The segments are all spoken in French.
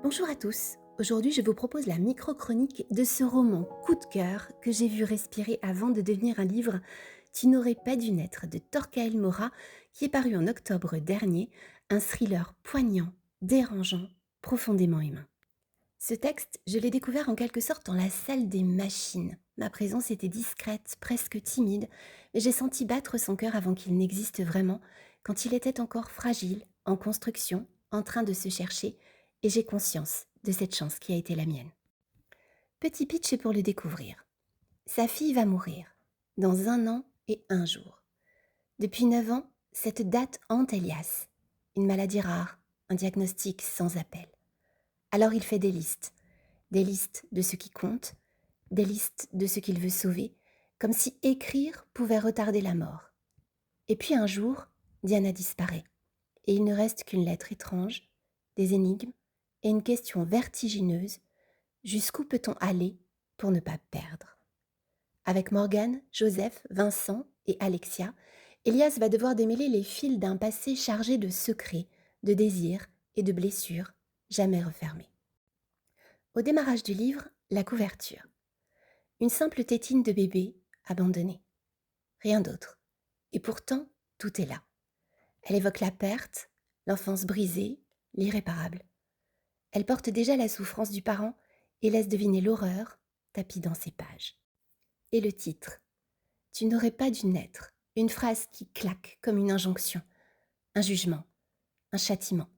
Bonjour à tous, aujourd'hui je vous propose la micro-chronique de ce roman coup de cœur que j'ai vu respirer avant de devenir un livre Tu n'aurais pas dû naître de Torquael Mora qui est paru en octobre dernier, un thriller poignant, dérangeant, profondément humain. Ce texte, je l'ai découvert en quelque sorte dans la salle des machines. Ma présence était discrète, presque timide, mais j'ai senti battre son cœur avant qu'il n'existe vraiment, quand il était encore fragile, en construction, en train de se chercher, et j'ai conscience de cette chance qui a été la mienne. Petit pitch pour le découvrir. Sa fille va mourir, dans 1 an et 1 jour. Depuis 9 ans, cette date hante Elias. Une maladie rare, un diagnostic sans appel. Alors il fait des listes de ce qui compte, des listes de ce qu'il veut sauver, comme si écrire pouvait retarder la mort. Et puis un jour, Diana disparaît, et il ne reste qu'une lettre étrange, des énigmes et une question vertigineuse, jusqu'où peut-on aller pour ne pas perdre? Avec Morgane, Joseph, Vincent et Alexia, Elias va devoir démêler les fils d'un passé chargé de secrets, de désirs et de blessures jamais refermées. Au démarrage du livre, la couverture. Une simple tétine de bébé abandonnée. Rien d'autre. Et pourtant, tout est là. Elle évoque la perte, l'enfance brisée, l'irréparable. Elle porte déjà la souffrance du parent et laisse deviner l'horreur tapie dans ses pages. Et le titre. Tu n'aurais pas dû naître. Une phrase qui claque comme une injonction. Un jugement. Un châtiment.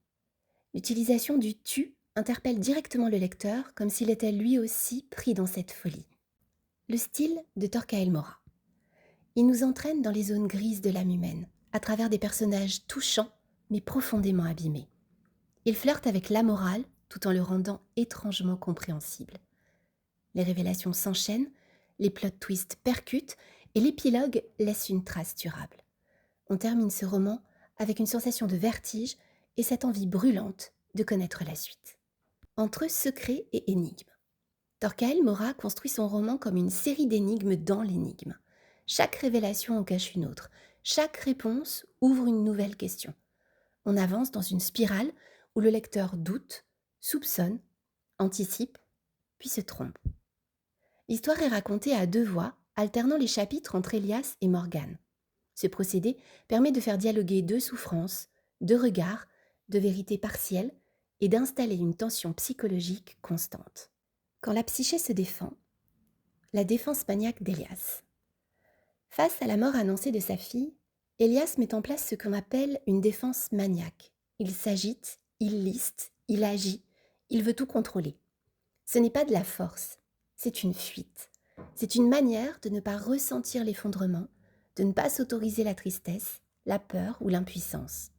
L'utilisation du tu interpelle directement le lecteur comme s'il était lui aussi pris dans cette folie. Le style de Torquael Mora. Il nous entraîne dans les zones grises de l'âme humaine, à travers des personnages touchants mais profondément abîmés. Il flirte avec l'amoral tout en le rendant étrangement compréhensible. Les révélations s'enchaînent, les plot twists percutent et l'épilogue laisse une trace durable. On termine ce roman avec une sensation de vertige et cette envie brûlante de connaître la suite. Entre secret et énigme. Torquael Mora construit son roman comme une série d'énigmes dans l'énigme. Chaque révélation en cache une autre. Chaque réponse ouvre une nouvelle question. On avance dans une spirale où le lecteur doute, soupçonne, anticipe, puis se trompe. L'histoire est racontée à 2 voix, alternant les chapitres entre Elias et Morgane. Ce procédé permet de faire dialoguer 2 souffrances, 2 regards, 2 vérités partielles et d'installer une tension psychologique constante. Quand la psyché se défend, la défense maniaque d'Elias. Face à la mort annoncée de sa fille, Elias met en place ce qu'on appelle une défense maniaque. Il s'agite, il liste, il agit, il veut tout contrôler. Ce n'est pas de la force, c'est une fuite. C'est une manière de ne pas ressentir l'effondrement, de ne pas s'autoriser la tristesse, la peur ou l'impuissance.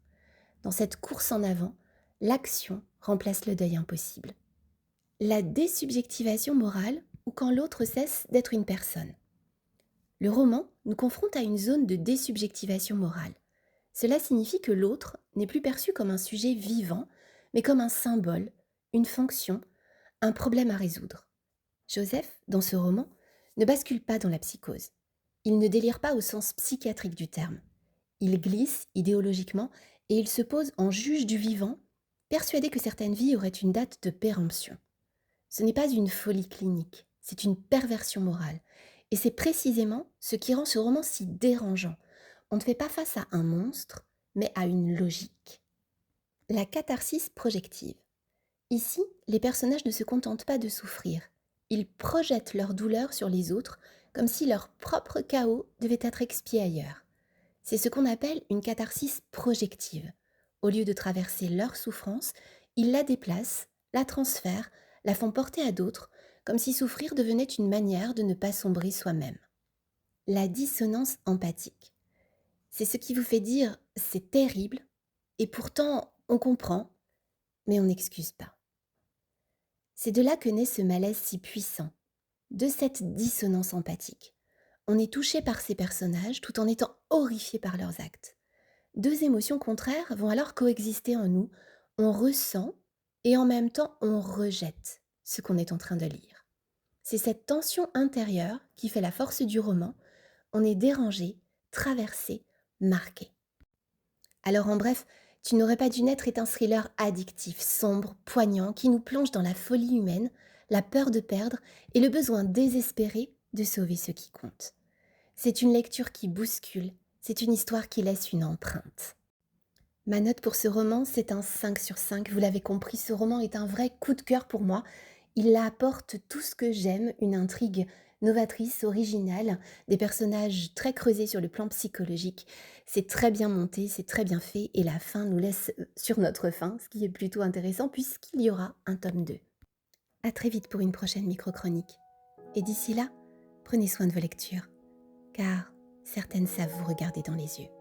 Dans cette course en avant, l'action remplace le deuil impossible. La désubjectivation morale ou quand l'autre cesse d'être une personne. Le roman nous confronte à une zone de désubjectivation morale. Cela signifie que l'autre n'est plus perçu comme un sujet vivant, mais comme un symbole, une fonction, un problème à résoudre. Joseph, dans ce roman, ne bascule pas dans la psychose. Il ne délire pas au sens psychiatrique du terme. Il glisse idéologiquement et il se pose en juge du vivant, persuadé que certaines vies auraient une date de péremption. Ce n'est pas une folie clinique, c'est une perversion morale. Et c'est précisément ce qui rend ce roman si dérangeant. On ne fait pas face à un monstre, mais à une logique. La catharsis projective. Ici, les personnages ne se contentent pas de souffrir. Ils projettent leur douleur sur les autres, comme si leur propre chaos devait être expié ailleurs. C'est ce qu'on appelle une catharsis projective. Au lieu de traverser leur souffrance, ils la déplacent, la transfèrent, la font porter à d'autres, comme si souffrir devenait une manière de ne pas sombrer soi-même. La dissonance empathique. C'est ce qui vous fait dire « c'est terrible » et pourtant on comprend, mais on n'excuse pas. C'est de là que naît ce malaise si puissant, de cette dissonance empathique. On est touché par ces personnages tout en étant horrifié par leurs actes. 2 émotions contraires vont alors coexister en nous. On ressent et en même temps on rejette ce qu'on est en train de lire. C'est cette tension intérieure qui fait la force du roman. On est dérangé, traversé, marqué. Alors en bref, Tu n'aurais pas dû naître est un thriller addictif, sombre, poignant, qui nous plonge dans la folie humaine, la peur de perdre et le besoin désespéré de sauver ce qui compte. C'est une lecture qui bouscule, c'est une histoire qui laisse une empreinte. Ma note pour ce roman, c'est un 5 sur 5. Vous l'avez compris, ce roman est un vrai coup de cœur pour moi. Il apporte tout ce que j'aime, une intrigue novatrice, originale, des personnages très creusés sur le plan psychologique. C'est très bien monté, c'est très bien fait et la fin nous laisse sur notre faim, ce qui est plutôt intéressant puisqu'il y aura un tome 2. À très vite pour une prochaine micro-chronique. Et d'ici là, prenez soin de vos lectures, car certaines savent vous regarder dans les yeux.